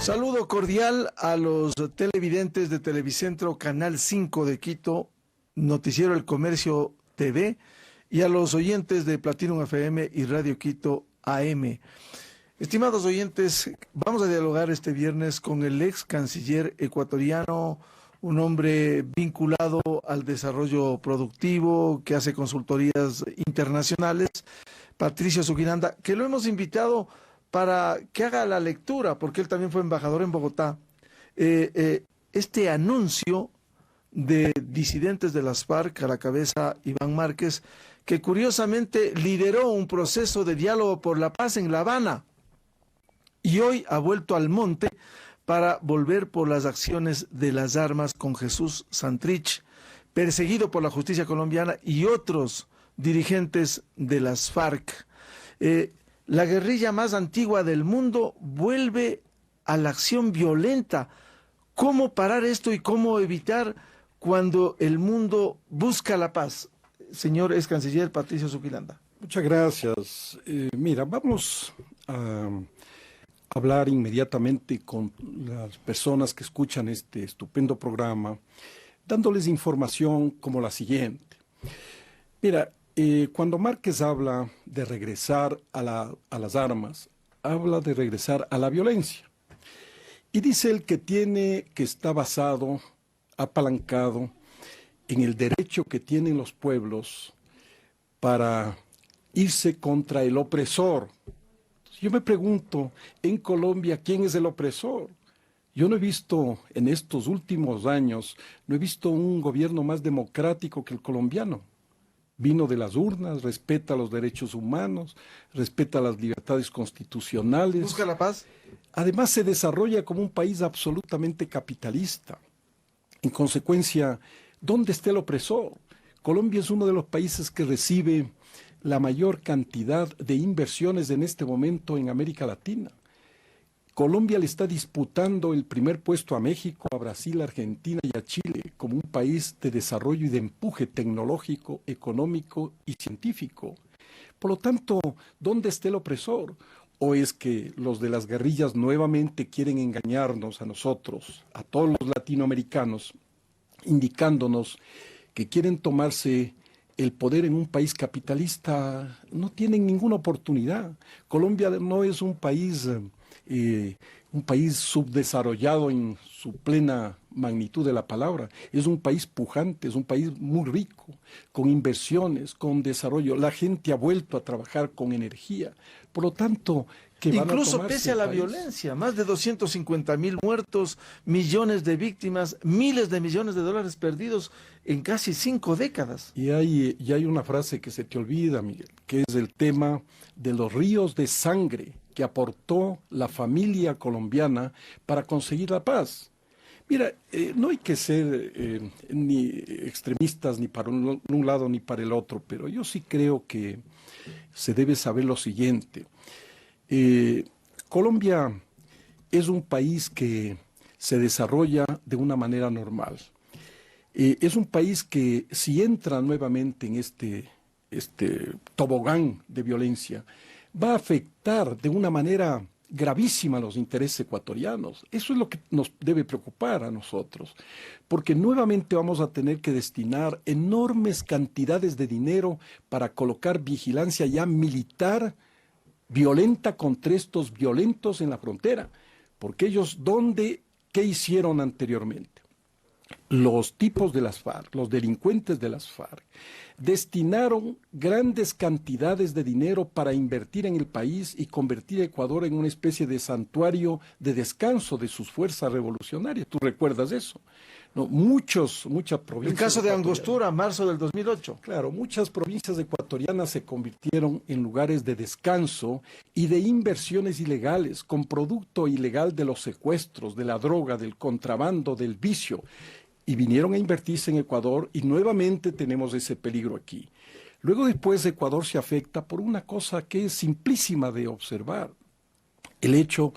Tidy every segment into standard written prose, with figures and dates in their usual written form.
Saludo cordial a los televidentes de Televicentro Canal 5 de Quito, Noticiero El Comercio TV, y a los oyentes de Platinum FM y Radio Quito AM. Estimados oyentes, vamos a dialogar este viernes con el ex canciller ecuatoriano, un hombre vinculado al desarrollo productivo, que hace consultorías internacionales, Patricio Suquiranda, que lo hemos invitado para que haga la lectura, porque él también fue embajador en Bogotá, este anuncio de disidentes de las FARC, a la cabeza Iván Márquez, que curiosamente lideró un proceso de diálogo por la paz en La Habana, y hoy ha vuelto al monte para volver por las acciones de las armas con Jesús Santrich, perseguido por la justicia colombiana y otros dirigentes de las FARC. La guerrilla más antigua del mundo vuelve a la acción violenta. ¿Cómo parar esto y cómo evitar cuando el mundo busca la paz? Señor ex canciller Patricio Suquiranda. Muchas gracias. Mira, vamos a hablar inmediatamente con las personas que escuchan este estupendo programa, dándoles información como la siguiente. Mira, cuando Márquez habla de regresar a las armas, habla de regresar a la violencia. Y dice él que está basado, apalancado en el derecho que tienen los pueblos para irse contra el opresor. Yo me pregunto, en Colombia, ¿quién es el opresor? Yo no he visto en estos últimos años, no he visto un gobierno más democrático que el colombiano. Vino de las urnas, respeta los derechos humanos, respeta las libertades constitucionales. ¿Busca la paz? Además se desarrolla como un país absolutamente capitalista. En consecuencia, ¿dónde está el opresor? Colombia es uno de los países que recibe la mayor cantidad de inversiones en este momento en América Latina. Colombia le está disputando el primer puesto a México, a Brasil, a Argentina y a Chile como un país de desarrollo y de empuje tecnológico, económico y científico. Por lo tanto, ¿dónde está el opresor? ¿O es que los de las guerrillas nuevamente quieren engañarnos a nosotros, a todos los latinoamericanos, indicándonos que quieren tomarse el poder en un país capitalista? No tienen ninguna oportunidad. Colombia no es un país subdesarrollado en su plena magnitud de la palabra. Es un país pujante, es un país muy rico, con inversiones, con desarrollo. La gente ha vuelto a trabajar con energía. Por lo tanto, que van incluso a pese a la violencia, más de 250.000 muertos, millones de víctimas, miles de millones de dólares perdidos en casi 5 décadas. Y hay una frase que se te olvida, Miguel, que es el tema de los ríos de sangre que aportó la familia colombiana para conseguir la paz. Mira, no hay que ser ni extremistas ni para un lado ni para el otro, pero yo sí creo que se debe saber lo siguiente. Colombia es un país que se desarrolla de una manera normal. Es un país que si entra nuevamente en este tobogán de violencia, va a afectar de una manera gravísima los intereses ecuatorianos. Eso es lo que nos debe preocupar a nosotros, porque nuevamente vamos a tener que destinar enormes cantidades de dinero para colocar vigilancia ya militar violenta contra estos violentos en la frontera, porque ellos, ¿qué hicieron anteriormente? Los tipos de las FARC, los delincuentes de las FARC, destinaron grandes cantidades de dinero para invertir en el país y convertir a Ecuador en una especie de santuario de descanso de sus fuerzas revolucionarias. ¿Tú recuerdas eso? No, muchas provincias. El caso de Angostura, marzo del 2008. Claro, muchas provincias ecuatorianas se convirtieron en lugares de descanso y de inversiones ilegales, con producto ilegal de los secuestros, de la droga, del contrabando, del vicio. Y vinieron a invertirse en Ecuador y nuevamente tenemos ese peligro aquí. Luego después Ecuador se afecta por una cosa que es simplísima de observar. El hecho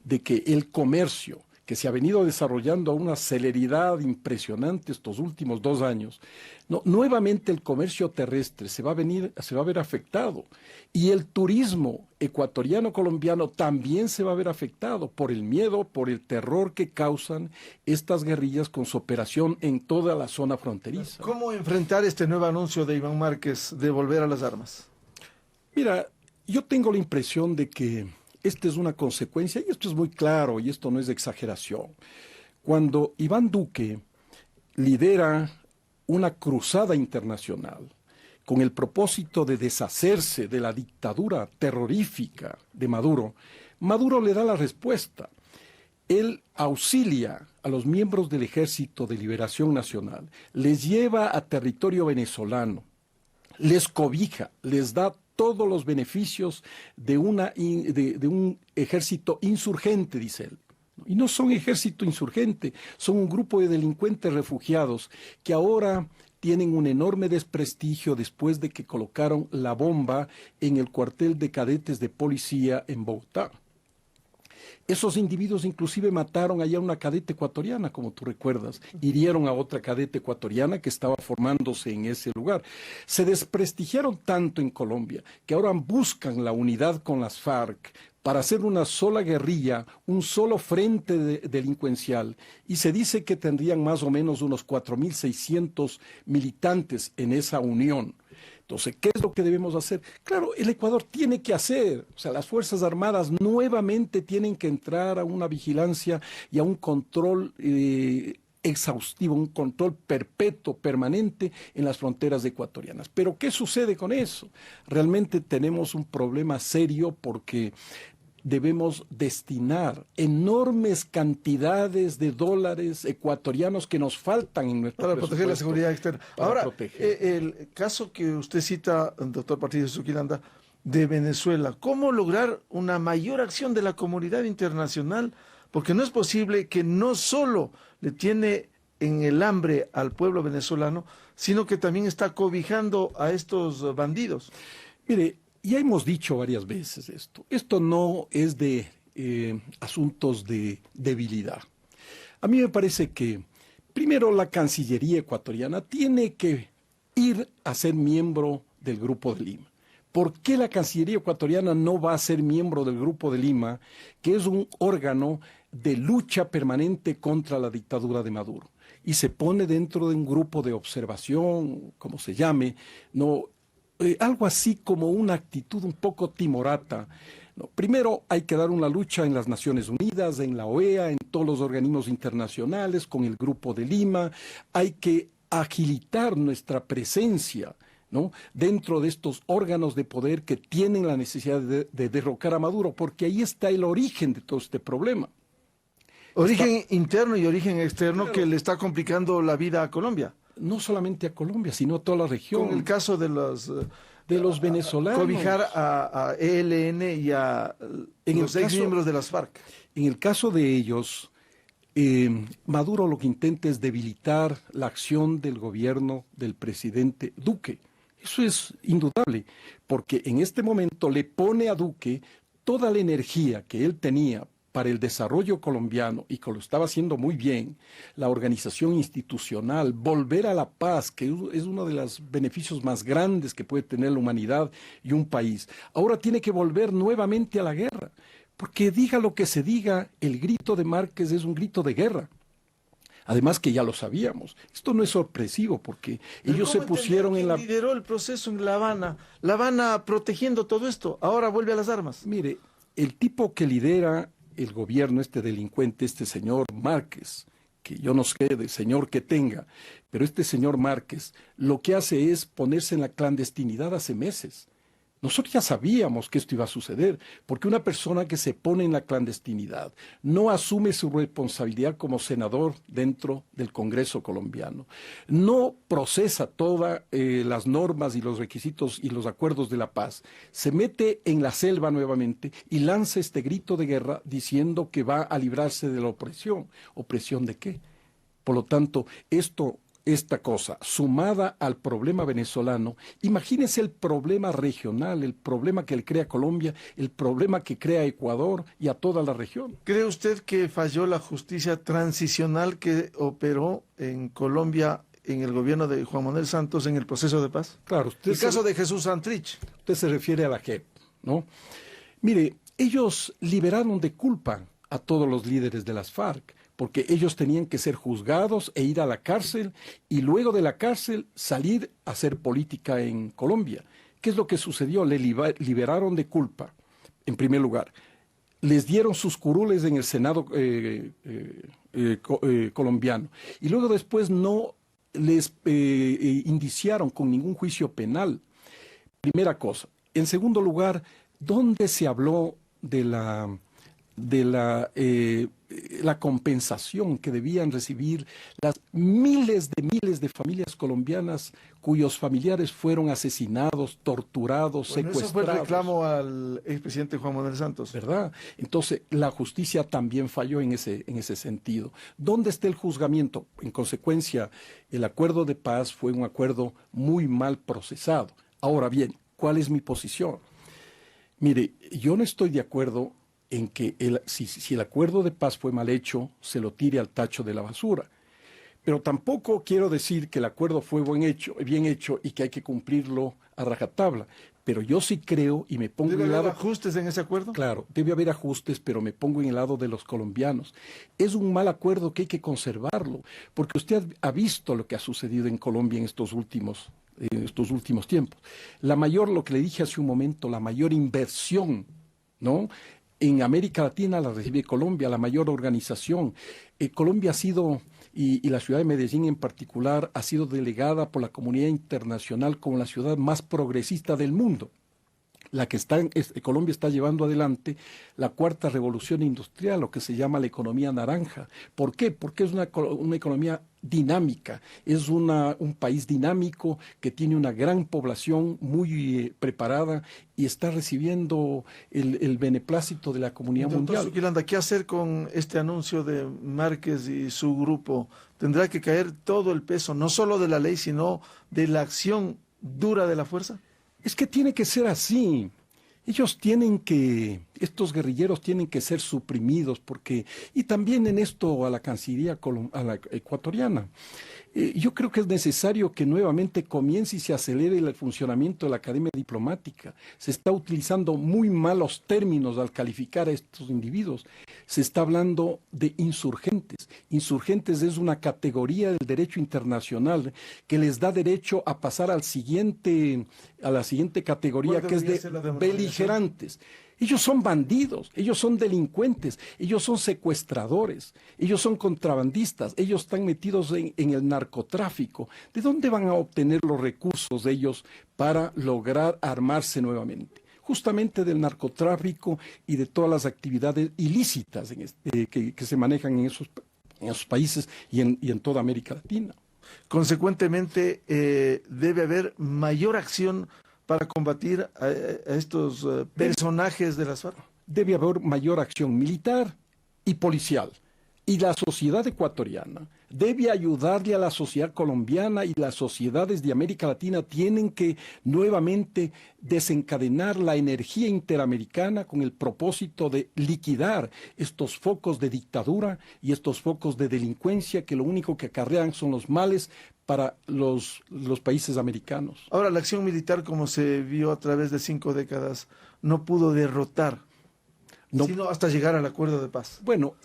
de que el comercio que se ha venido desarrollando a una celeridad impresionante estos últimos 2 años, no, nuevamente el comercio terrestre se va a ver afectado y el turismo ecuatoriano-colombiano también se va a ver afectado por el miedo, por el terror que causan estas guerrillas con su operación en toda la zona fronteriza. ¿Cómo enfrentar este nuevo anuncio de Iván Márquez de volver a las armas? Mira, yo tengo la impresión de que esta es una consecuencia, y esto es muy claro, y esto no es de exageración. Cuando Iván Duque lidera una cruzada internacional con el propósito de deshacerse de la dictadura terrorífica de Maduro, Maduro le da la respuesta. Él auxilia a los miembros del Ejército de Liberación Nacional, les lleva a territorio venezolano, les cobija, les da todos los beneficios de un ejército insurgente, dice él. Y no son ejército insurgente, son un grupo de delincuentes refugiados que ahora tienen un enorme desprestigio después de que colocaron la bomba en el cuartel de cadetes de policía en Bogotá. Esos individuos inclusive mataron allá a una cadete ecuatoriana, como tú recuerdas, hirieron a otra cadete ecuatoriana que estaba formándose en ese lugar. Se desprestigiaron tanto en Colombia que ahora buscan la unidad con las FARC para hacer una sola guerrilla, un solo frente delincuencial, y se dice que tendrían más o menos unos 4.600 militantes en esa unión. Entonces, ¿qué es lo que debemos hacer? Claro, el Ecuador tiene que hacer, o sea, las Fuerzas Armadas nuevamente tienen que entrar a una vigilancia y a un control exhaustivo, un control perpetuo, permanente en las fronteras ecuatorianas. Pero ¿qué sucede con eso? Realmente tenemos un problema serio porque debemos destinar enormes cantidades de dólares ecuatorianos que nos faltan en nuestro para proteger la seguridad externa. Ahora, el caso que usted cita, doctor Patricio Zuquilanda, de Venezuela, ¿cómo lograr una mayor acción de la comunidad internacional? Porque no es posible que no solo le tiene en el hambre al pueblo venezolano, sino que también está cobijando a estos bandidos. Mire, ya hemos dicho varias veces esto. Esto no es de asuntos de debilidad. A mí me parece que, primero, la Cancillería ecuatoriana tiene que ir a ser miembro del Grupo de Lima. ¿Por qué la Cancillería ecuatoriana no va a ser miembro del Grupo de Lima, que es un órgano de lucha permanente contra la dictadura de Maduro? Y se pone dentro de un grupo de observación, como se llame, no, algo así como una actitud un poco timorata. No, primero hay que dar una lucha en las Naciones Unidas, en la OEA, en todos los organismos internacionales, con el Grupo de Lima. Hay que agilitar nuestra presencia, ¿no?, dentro de estos órganos de poder que tienen la necesidad de derrocar a Maduro, porque ahí está el origen de todo este problema. Origen interno y origen externo, claro, que le está complicando la vida a Colombia. No solamente a Colombia, sino a toda la región. Con el caso de los venezolanos. Cobijar a ELN y a los ex miembros de las FARC. En el caso de ellos, Maduro lo que intenta es debilitar la acción del gobierno del presidente Duque. Eso es indudable, porque en este momento le pone a Duque toda la energía que él tenía para el desarrollo colombiano, y que lo estaba haciendo muy bien, la organización institucional, volver a la paz, que es uno de los beneficios más grandes que puede tener la humanidad y un país. Ahora tiene que volver nuevamente a la guerra, porque diga lo que se diga, el grito de Márquez es un grito de guerra. Además que ya lo sabíamos. Esto no es sorpresivo porque ellos se pusieron en la... Lideró el proceso en La Habana protegiendo todo esto, ahora vuelve a las armas. Mire, el tipo que lidera el gobierno, este delincuente, este señor Márquez, que yo no sé del señor que tenga, pero este señor Márquez lo que hace es ponerse en la clandestinidad hace meses. Nosotros ya sabíamos que esto iba a suceder, porque una persona que se pone en la clandestinidad no asume su responsabilidad como senador dentro del Congreso colombiano, no procesa todas las normas y los requisitos y los acuerdos de la paz, se mete en la selva nuevamente y lanza este grito de guerra diciendo que va a librarse de la opresión. ¿Opresión de qué? Por lo tanto, esto esta cosa, sumada al problema venezolano, imagínense el problema regional, el problema que le crea Colombia, el problema que crea Ecuador y a toda la región. ¿Cree usted que falló la justicia transicional que operó en Colombia en el gobierno de Juan Manuel Santos en el proceso de paz? Claro, El caso de Jesús Santrich. usted se refiere a la JEP, ¿no? Mire, ellos liberaron de culpa a todos los líderes de las FARC, porque ellos tenían que ser juzgados e ir a la cárcel y luego de la cárcel salir a hacer política en Colombia. ¿Qué es lo que sucedió? Le liberaron de culpa, en primer lugar. Les dieron sus curules en el Senado colombiano y luego después no les indiciaron con ningún juicio penal. Primera cosa. En segundo lugar, ¿dónde se habló de la compensación que debían recibir las miles de familias colombianas cuyos familiares fueron asesinados, torturados, Bueno, secuestrados? eso fue el reclamo al expresidente Juan Manuel Santos. ¿Verdad? Entonces, la justicia también falló en ese sentido. ¿Dónde está el juzgamiento? En consecuencia, el acuerdo de paz fue un acuerdo muy mal procesado. Ahora bien, ¿cuál es mi posición? Mire, yo no estoy de acuerdo en que si el acuerdo de paz fue mal hecho, se lo tire al tacho de la basura. Pero tampoco quiero decir que el acuerdo fue bien hecho y que hay que cumplirlo a rajatabla. Pero yo sí creo y me pongo en el lado... ¿Debe haber ajustes en ese acuerdo? Claro, debe haber ajustes, pero me pongo en el lado de los colombianos. Es un mal acuerdo que hay que conservarlo, porque usted ha visto lo que ha sucedido en Colombia en estos últimos tiempos. Lo que le dije hace un momento, la mayor inversión, ¿no?, en América Latina la recibe Colombia, la mayor organización. Colombia ha sido, y la ciudad de Medellín en particular, ha sido delegada por la comunidad internacional como la ciudad más progresista del mundo. Colombia está llevando adelante la cuarta revolución industrial, lo que se llama la economía naranja. ¿Por qué? Porque es una economía dinámica, es un país dinámico que tiene una gran población muy preparada y está recibiendo el beneplácito de la comunidad mundial. Suquilanda, ¿qué hacer con este anuncio de Márquez y su grupo? ¿Tendrá que caer todo el peso, no solo de la ley, sino de la acción dura de la fuerza? Es que tiene que ser así. Estos guerrilleros tienen que ser suprimidos y también en esto a la Cancillería a la ecuatoriana. Yo creo que es necesario que nuevamente comience y se acelere el funcionamiento de la Academia Diplomática. Se está utilizando muy malos términos al calificar a estos individuos. Se está hablando de insurgentes. Insurgentes es una categoría del derecho internacional que les da derecho a pasar a la siguiente categoría, que es de beligerantes. Ellos son bandidos, ellos son delincuentes, ellos son secuestradores, ellos son contrabandistas, ellos están metidos en el narcotráfico. ¿De dónde van a obtener los recursos de ellos para lograr armarse nuevamente? Justamente del narcotráfico y de todas las actividades ilícitas que se manejan en esos países y en toda América Latina. Consecuentemente, debe haber mayor acción para combatir a estos personajes de las FARC. Debe haber mayor acción militar y policial. Y la sociedad ecuatoriana debe ayudarle a la sociedad colombiana, y las sociedades de América Latina tienen que nuevamente desencadenar la energía interamericana con el propósito de liquidar estos focos de dictadura y estos focos de delincuencia que lo único que acarrean son los males para los países americanos. Ahora, la acción militar, como se vio a través de 5 décadas, no pudo derrotar, sino hasta llegar al acuerdo de paz. Bueno,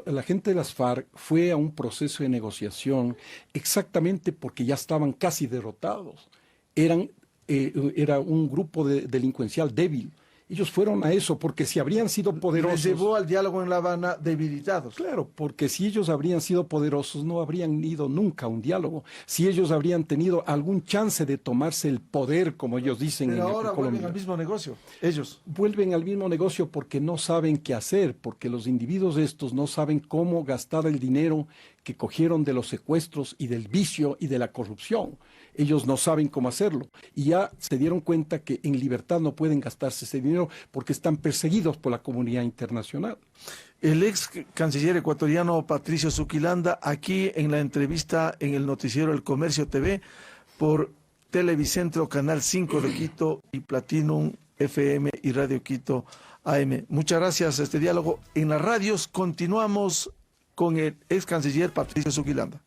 la gente de las FARC fue a un proceso de negociación exactamente porque ya estaban casi derrotados. Era un grupo delincuencial débil. Ellos fueron a eso porque si habrían sido poderosos... Les llevó al diálogo en La Habana debilitados. Claro, porque si ellos habrían sido poderosos no habrían ido nunca a un diálogo. Si ellos habrían tenido algún chance de tomarse el poder, como ellos dicen en Colombia. Pero ahora vuelven al mismo negocio, ellos. Vuelven al mismo negocio porque no saben qué hacer, porque los individuos estos no saben cómo gastar el dinero que cogieron de los secuestros y del vicio y de la corrupción. Ellos no saben cómo hacerlo y ya se dieron cuenta que en libertad no pueden gastarse ese dinero porque están perseguidos por la comunidad internacional. El ex canciller ecuatoriano Patricio Zuquilanda, aquí en la entrevista en el noticiero El Comercio TV por Televicentro, Canal 5 de Quito y Platinum FM y Radio Quito AM. Muchas gracias a este diálogo. En las radios continuamos con el ex canciller Patricio Zuquilanda.